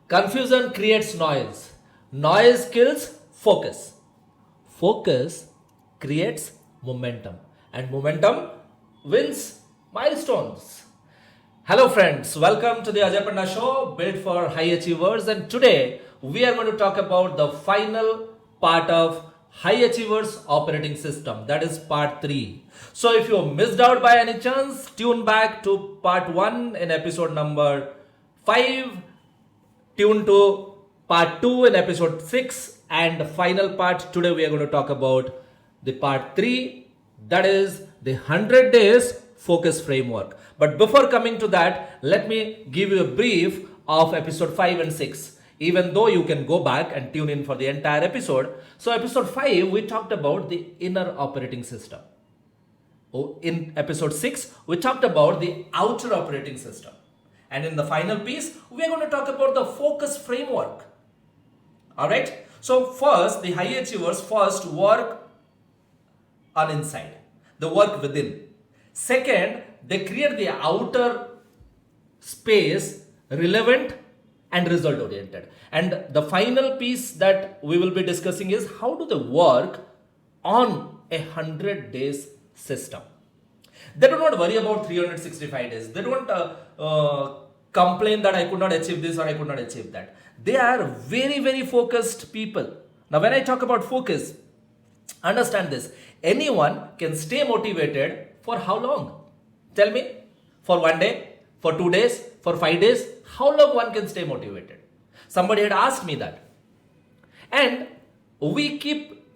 Confusion creates noise. Noise kills focus. Focus creates momentum. And momentum wins milestones. Hello, friends. Welcome to the Ajay Pandya Show, built for high achievers. And today we are going to talk about the final part of High Achievers Operating System. That is part 3. So, if you missed out by any chance, tune back to part 1 in episode number 5. Tune to part 2 in episode 6, and the final part today we are going to talk about the part 3, that is the 100 days focus framework. But before coming to that, let me give you a brief of episode 5 and 6, even though you can go back and tune in for the entire episode. So episode 5 we talked about the inner operating system. In episode 6 we talked about the outer operating system. And in the final piece, we are going to talk about the focus framework. Alright? So first, the high achievers first work on inside. They work within. Second, they create the outer space relevant and result oriented. And the final piece that we will be discussing is how do they work on a 100 days system. They do not worry about 365 days. They don't complain that I could not achieve this or I could not achieve that. They are very, very focused people. Now, when I talk about focus, understand this. Anyone can stay motivated for how long? Tell me. For 1 day, for 2 days, for 5 days, how long one can stay motivated? Somebody had asked me that. And we keep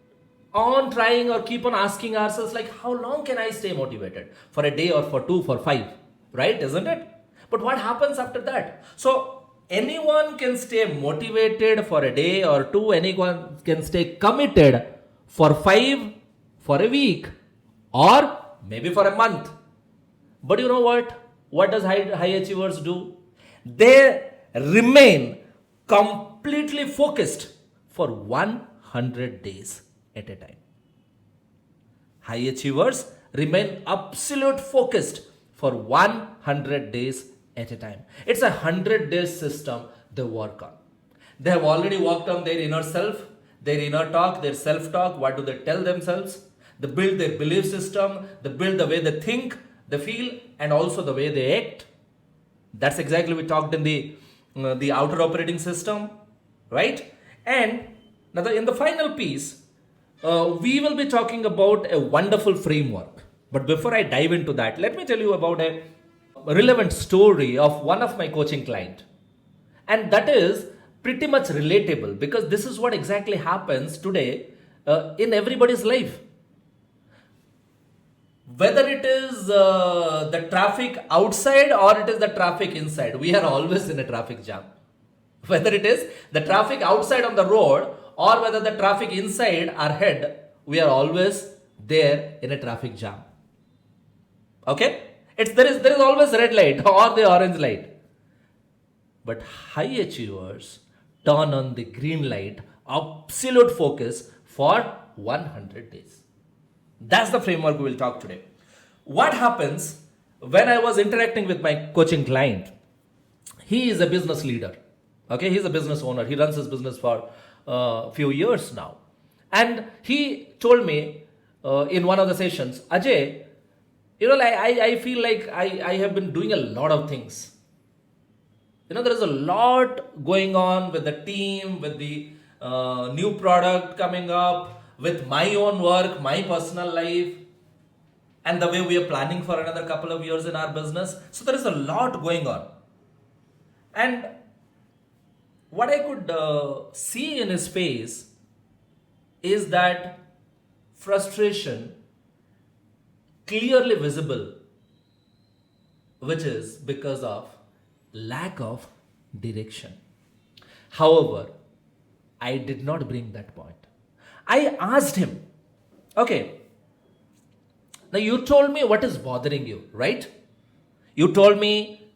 on trying or keep on asking ourselves, like, how long can I stay motivated? For a day or for 2, for 5, right? Isn't it? But what happens after that? So anyone can stay motivated for a day or 2, anyone can stay committed for 5, for a week, or maybe for a month. But you know what? What does high achievers do? They remain completely focused for 100 days at a time. High achievers remain absolute focused for 100 days at a time. It's a 100 days system they work on. They have already worked on their inner self, their inner talk, their self-talk. What do they tell themselves? They build their belief system, they build the way they think, they feel, and also the way they act. That's exactly we talked in the outer operating system, right? And now in the final piece, we will be talking about a wonderful framework. But before I dive into that, let me tell you about a relevant story of one of my coaching client. And that is pretty much relatable because this is what exactly happens today in everybody's life. Whether it is the traffic outside or it is the traffic inside, we are always in a traffic jam. Whether it is the traffic outside on the road or whether the traffic inside our head, we are always there in a traffic jam. Okay? There is always red light or the orange light. But high achievers turn on the green light, absolute focus for 100 days. That's the framework we will talk today. What happens when I was interacting with my coaching client? He is a business leader. Okay, he's a business owner. He runs his business for a few years now. And he told me in one of the sessions, Ajay, I feel like I have been doing a lot of things. There is a lot going on with the team, with the new product coming up, with my own work, my personal life, and the way we are planning for another couple of years in our business. So there is a lot going on. And what I could see in his face is that frustration clearly visible, which is because of lack of direction. However, I did not bring that point. I asked him, okay, now you told me what is bothering you, right? You told me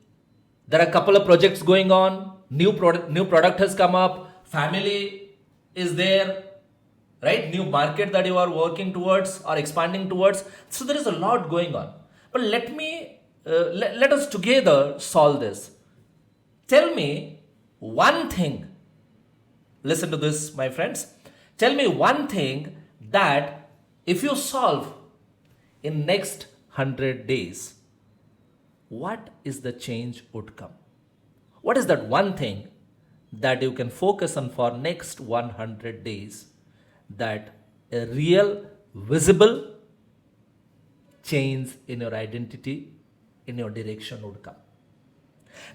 there are a couple of projects going on, new product has come up, family is there, right? New market that you are working towards or expanding towards. So there is a lot going on. But let us together solve this. Tell me, one thing, listen to this, my friends. Tell me one thing that if you solve in next 100 days, what is the change would come? What is that one thing that you can focus on for next 100 days that a real, visible change in your identity, in your direction would come?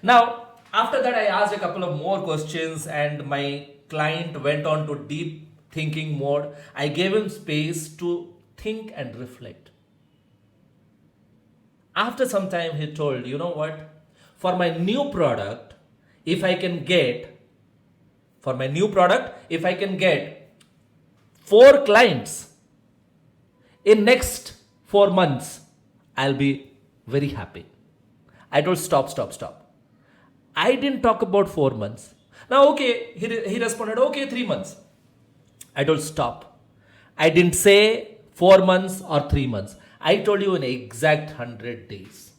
Now, after that, I asked a couple of more questions and my client went on to deep thinking mode. I gave him space to think and reflect. After some time, he told, you know what? For my new product, if I can get, four clients in next 4 months, I'll be very happy. I told, stop. I didn't talk about 4 months. Now, okay, he responded, okay, 3 months. I told, stop. I didn't say 4 months or 3 months. I told you in exact 100 days.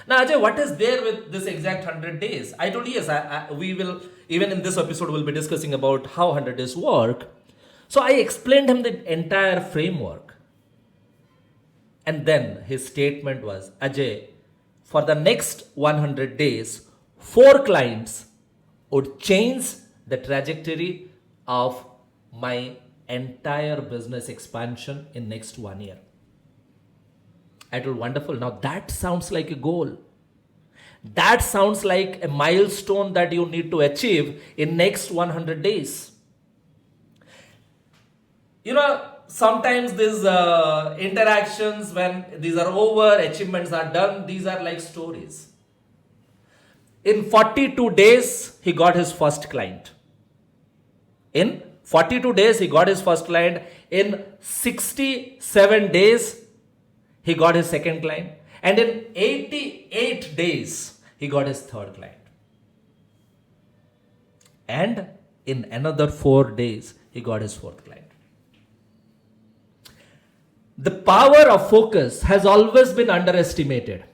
Now, Ajay, what is there with this exact 100 days? I told you, yes, we will, even in this episode, we'll be discussing about how 100 days work. So I explained him the entire framework. And then his statement was, Ajay, for the next 100 days, 4 clients would change the trajectory of my entire business expansion in next 1 year. I told, wonderful. Now that sounds like a goal. That sounds like a milestone that you need to achieve in next 100 days. You know, sometimes these interactions, when these are over, achievements are done, these are like stories. In 42 days, he got his first client. In 42 days, he got his first client. In 67 days, he got his second client. And in 88 days, he got his third client. And in another 4 days, he got his fourth client. The power of focus has always been underestimated.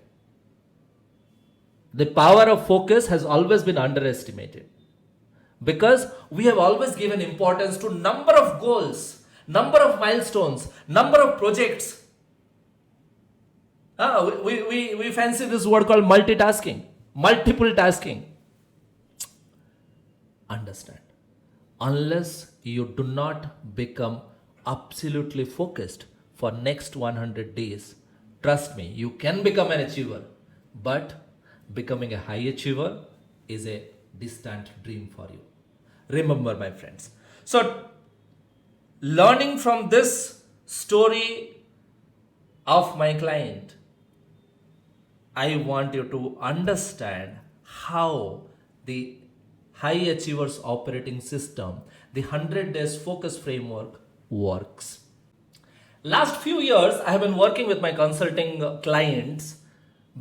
The power of focus has always been underestimated. Because we have always given importance to number of goals, number of milestones, number of projects. We fancy this word called multitasking, multiple tasking. Understand, unless you do not become absolutely focused for next 100 days, trust me, you can become an achiever, but becoming a high achiever is a distant dream for you. Remember, my friends. So, learning from this story of my client, I want you to understand how the high achievers operating system, the 100 days focus framework works. Last few years, I have been working with my consulting clients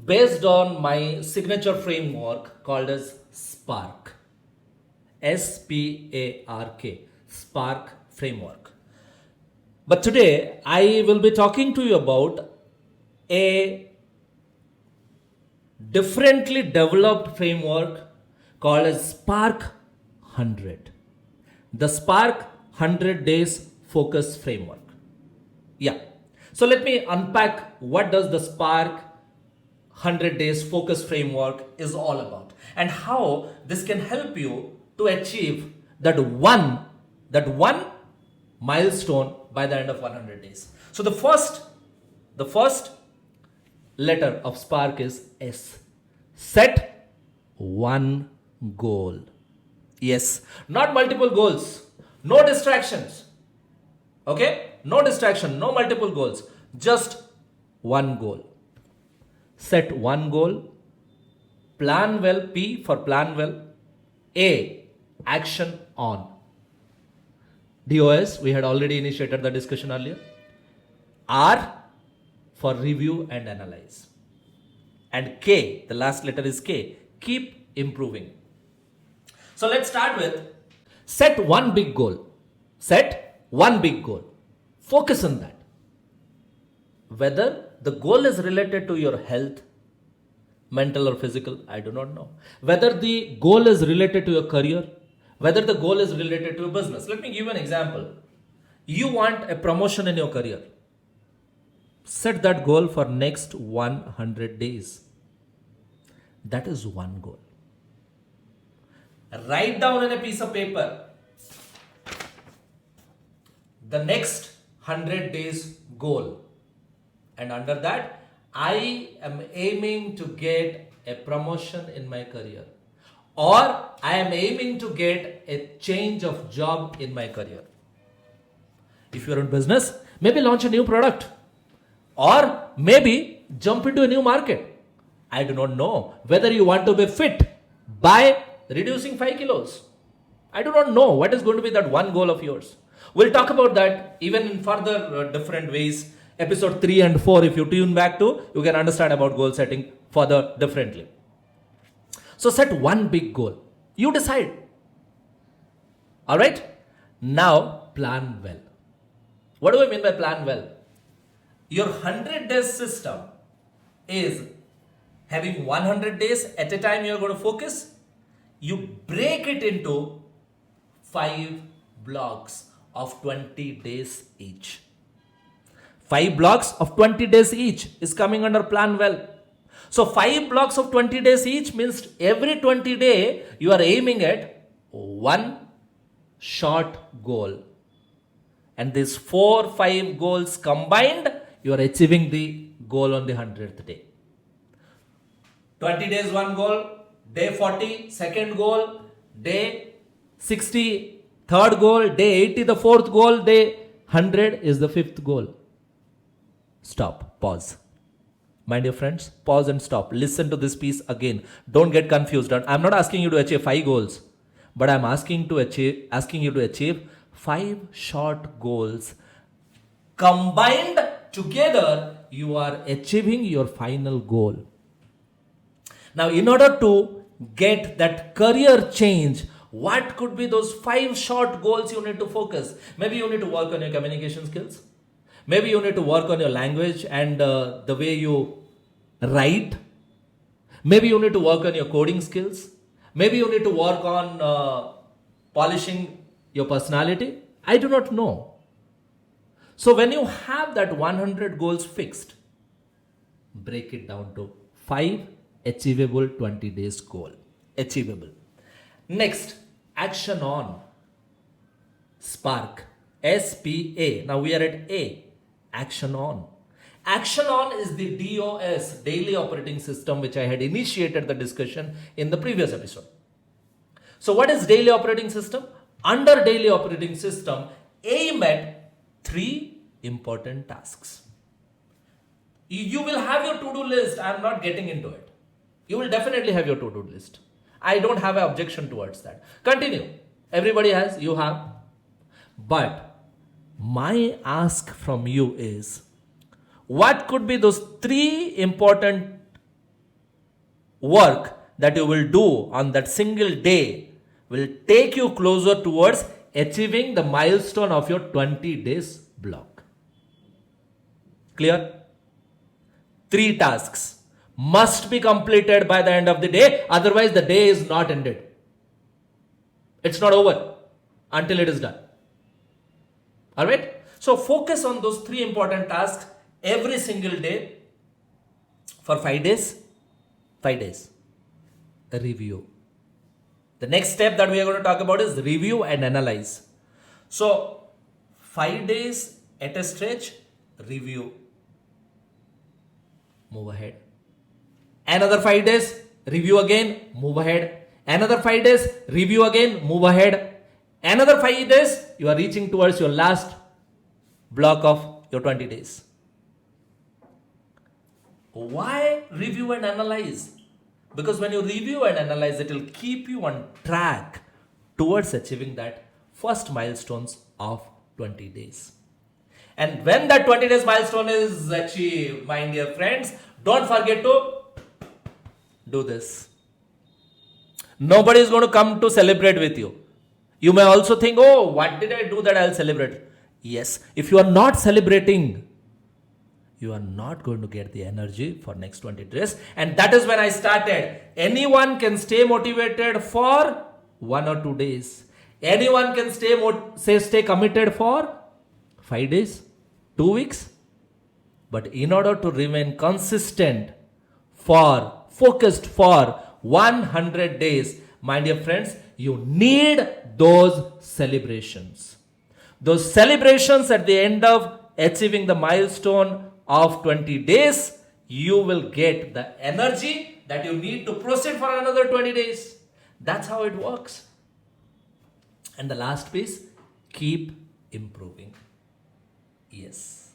based on my signature framework called as SPARK. SPARK, SPARK framework. But today, I will be talking to you about a differently developed framework called as SPARK 100. The SPARK 100 days focus framework. Yeah. So let me unpack what does the SPARK 100 days focus framework is all about and how this can help you to achieve that one milestone by the end of 100 days. So the first letter of SPARK is S. Set one goal. Yes, not multiple goals, no distractions. Okay? No distraction, no multiple goals, just one goal. Set one goal. Plan well, P for plan well. A, action on. DOS, we had already initiated the discussion earlier. R for review and analyze. And K, the last letter is K, keep improving. So let's start with set one big goal. Set one big goal. Focus on that. Whether the goal is related to your health, mental or physical, I do not know. Whether the goal is related to your career, whether the goal is related to a business. Let me give you an example. You want a promotion in your career. Set that goal for next 100 days. That is one goal. Write down in a piece of paper the next 100 days goal. And under that, I am aiming to get a promotion in my career. Or I am aiming to get a change of job in my career. If you're in business, maybe launch a new product. Or maybe jump into a new market. I do not know whether you want to be fit by reducing 5 kilos. I do not know what is going to be that one goal of yours. We'll talk about that even in further different ways. Episode 3 and 4, if you tune back to, you can understand about goal setting further differently. So set one big goal. You decide. Alright? Now plan well. What do I mean by plan well? Your 100 days system is having 100 days at a time you're going to focus. You break it into 5 blocks of 20 days each. 5 blocks of 20 days each is coming under plan well. So 5 blocks of 20 days each means every 20 day you are aiming at one short goal. And these 4-5 goals combined, you are achieving the goal on the 100th day. 20 days one goal, day 40 second goal, day 60 third goal, day 80 the fourth goal, day 100 is the 5th goal. Stop, pause. My dear friends, pause and stop. Listen to this piece again. Don't get confused. I'm not asking you to achieve 5 goals, but I'm asking you to achieve 5 short goals. Combined together, you are achieving your final goal. Now, in order to get that career change, what could be those 5 short goals you need to focus? Maybe you need to work on your communication skills. Maybe you need to work on your language and the way you write. Maybe you need to work on your coding skills. Maybe you need to work on polishing your personality. I do not know. So when you have that 100 goals fixed, break it down to 5 achievable 20 days goal. Achievable. Next, action on. Spark. SPA. Now we are at A. Action on. Action on is the DOS, daily operating system, which I had initiated the discussion in the previous episode. So what is daily operating system? Under daily operating system, aim at 3 important tasks. You will have your to-do list. I am not getting into it. You will definitely have your to-do list. I don't have an objection towards that. Continue. Everybody has, you have. But my ask from you is, what could be those 3 important work that you will do on that single day will take you closer towards achieving the milestone of your 20 days block? Clear? 3 tasks must be completed by the end of the day. Otherwise, the day is not ended. It's not over until it is done. Alright? So focus on those 3 important tasks every single day for 5 days. 5 days. A review. The next step that we are going to talk about is review and analyze. So 5 days at a stretch, review. Move ahead. Another 5 days, review again, move ahead. Another 5 days, review again, move ahead. Another 5 days, you are reaching towards your last block of your 20 days. Why review and analyze? Because when you review and analyze, it will keep you on track towards achieving that first milestones of 20 days. And when that 20 days milestone is achieved, my dear friends, don't forget to do this. Nobody is going to come to celebrate with you. You may also think, oh, what did I do that I'll celebrate? Yes, if you are not celebrating, you are not going to get the energy for next 20 days. And that is when I started. Anyone can stay motivated for 1 or 2 days. Anyone can stay committed for 5 days, 2 weeks. But in order to remain consistent focused for 100 days, my dear friends, you need those celebrations. Those celebrations at the end of achieving the milestone of 20 days, you will get the energy that you need to proceed for another 20 days. That's how it works. And the last piece, keep improving. Yes.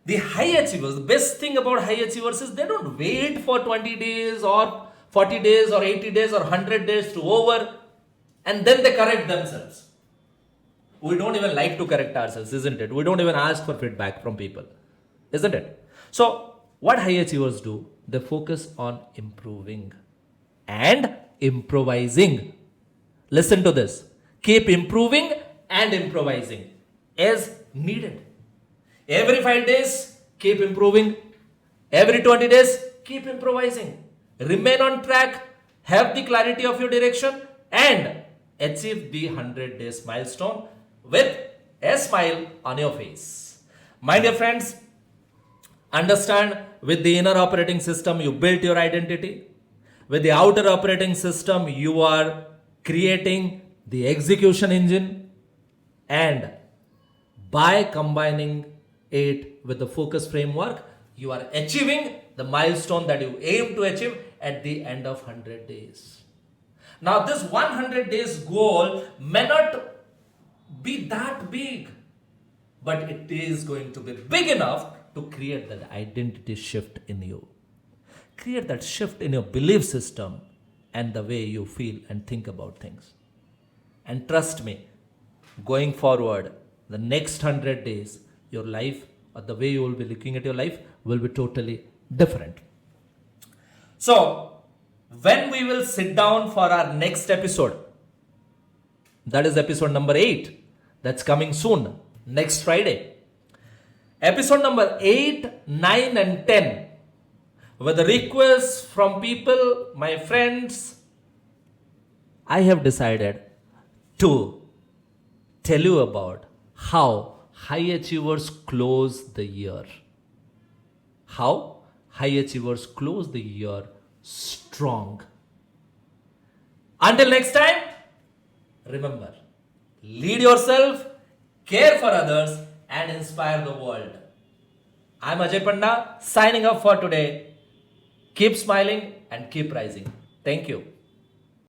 The high achievers, the best thing about high achievers is they don't wait for 20 days or 40 days or 80 days or 100 days to over and then they correct themselves. We don't even like to correct ourselves, isn't it? We don't even ask for feedback from people, isn't it? So, what high achievers do? They focus on improving and improvising. Listen to this. Keep improving and improvising as needed. Every 5 days, keep improving. Every 20 days, keep improvising. Remain on track, have the clarity of your direction, and achieve the 100 days milestone with a smile on your face. My dear friends, understand, with the inner operating system, you built your identity. With the outer operating system, you are creating the execution engine. And by combining it with the focus framework, you are achieving the milestone that you aim to achieve at the end of 100 days. Now, this 100 days goal may not be that big, but it is going to be big enough to create that identity shift in you. Create that shift in your belief system and the way you feel and think about things. And trust me, going forward, the next 100 days, your life or the way you will be looking at your life will be totally different. So, when we will sit down for our next episode, that is episode number 8, that's coming soon, next Friday. Episode number 8, 9 and 10, with the requests from people, my friends, I have decided to tell you about how high achievers close the year. How high achievers close the year strong. Until next time, remember, lead yourself, care for others, and inspire the world. I'm Ajay Pandya, signing off for today. Keep smiling and keep rising. Thank you.